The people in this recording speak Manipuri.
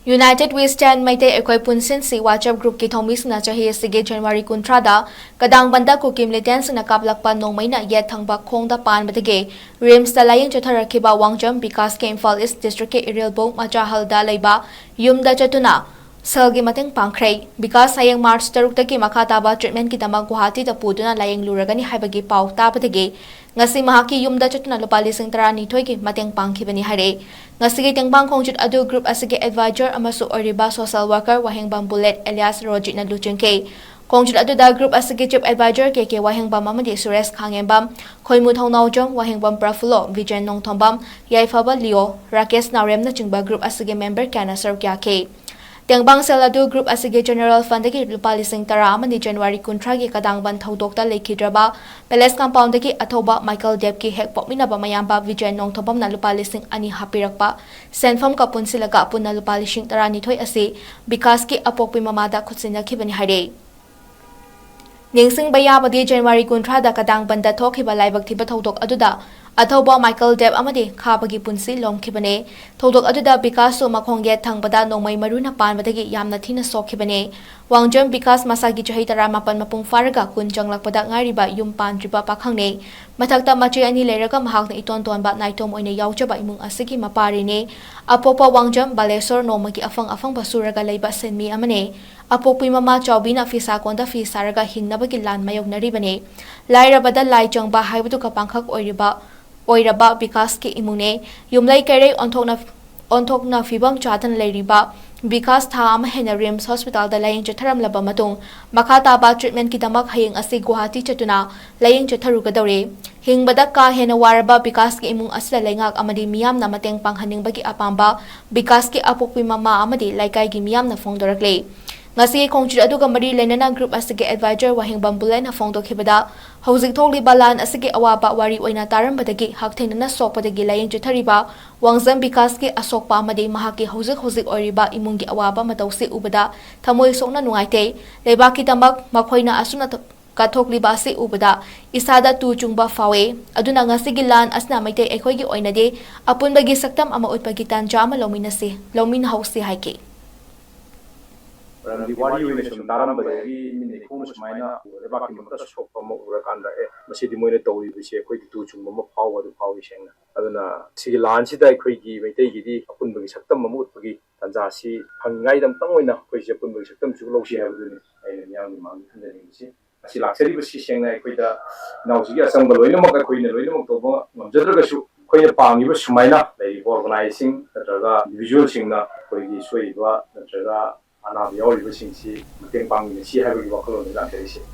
United We Stand Maite Ekoi Punsin Si WhatsApp Group Ki Thomisna Chahi Sige January Kuntrada Kadang Banda Kukim Litens na Kablakpa Nongmaina Yet Thangba Khongda Pan Batage Rims Talayan Chatharakiba Wangjam because 𝐶 East District Irilbo Majahal Dalaiba Yumda Chatuna Selgi Mateng Pankray because Sayang March Taruktaki Makataba treatment kitama Guwahati da Puduna Layang Luragani Habagi Pau Tabatage Ngasi mahaki yumda chatuna lupa lising tarani toyki mateng pangkibani hare. Ngasi tengbang kongjut adu group asige advisor amasu oriba social worker wahengbang bullet alias Roji na luchengke. Kongjut adu da group asige chief advisor KK wahengbang mamadi Suresh Khangembam, Khoimu Thongnawjong wahengbang Prafulo, Vijen Nongthombam, Yaifaba Leo, Rakesh Narem na chingba group asige member kana serve kyake. Tengbang Seladu Group asige General Fund dagi lupa lising tara amani January kuntragi kadangban thodokta lekhidraba Palace Compound dagi athoba 𝐌𝐶𝐈𝐊𝐾𝐒 pokminaba mayamba Vijen Nongthobam na lupa lising ani hapirakpa senfam kapun silaga punna lupa lising tarani thoi ase because ki apokpi mamada khutsinakibani hare. Ningsing bayabadi January kuntrada kadangban da thokhiba laibak thiba thodok aduda Athoba 𝐌𝐶𝐈𝐊 amadi 𝐶𝐈𝐊 punsi lomkhibane thodok aduda bikaso makhongge thangbada nongmai maruna panbadagi yamna thina sokhibane wangjam bikas masagi chahi tara mapan mapung faraga kun janglakpada ngariba yum pandriba pakhangne mathakta machi ani leiraga mahakna iton tonba naitom oina yawjaba imung asigi maparine apopa wangjam balesor nomagi afang basuraga leiba senmi amane apopui mama chawbina fisa konda fisaraga hingnabagi lan mayognaribane lairabada laijangba haibadu kapangkhak oiraba because ki imune yumlai kare onthokna fibam chatan leiriba because tha ama hena Rims Hospital da laying chatharam laba matung makata ba treatment ki damak hayeng asi Guwahati chatuna laying chatharu gadore hingbada ka hena waraba because ki imung asla laingak amadi miyam na mateng panghaning bagi apamba because ki apokpi mama amadi laikai gi miyam na phongdorakle ngasi kongjut aduga mari lenana group asige advisor wahengbam bulen phongdokhibada hauzik thokli balan asige awaba wari oina tarambadagi hakthengna sokpadagi layeng chathariba wangjam because ki asokpa amadi mahaki hauzik oriba imungi awaba matausi ubada thamoi sokna nungaite lebaki tamak makhoina asuna kathokli basi ubada isada tu chungba fawe aduna ngasi gilan asna maite ekhoigi oinade apunbagi saktam ama utpagi tanja ama lomin hausi haike Di wari wini sum daram badagi mini khum sumaina lebaki mata sokpa mo urakanda masi di moine tawi bisi khoi tu chung mo phaw adu phaw isengna aduna sigi lan si dai khoi gi meitei gi di apun bagi saktam mo utpagi tanja si hangai dam tang oina khoi si apun bagi saktam chu lo si habuduni aina miyam ni mang thandani bisi si laksari bisi sengna khoi da naw si asang ba loina mak khoi ne loina mak to ba ngamjadraga su khoi pangi ba sumaina dai organizing natraga visual singna khoi gi soi ba natraga Ana biawi bersingsi, mungkin panggilan si hari wakil orang dalam dari sini.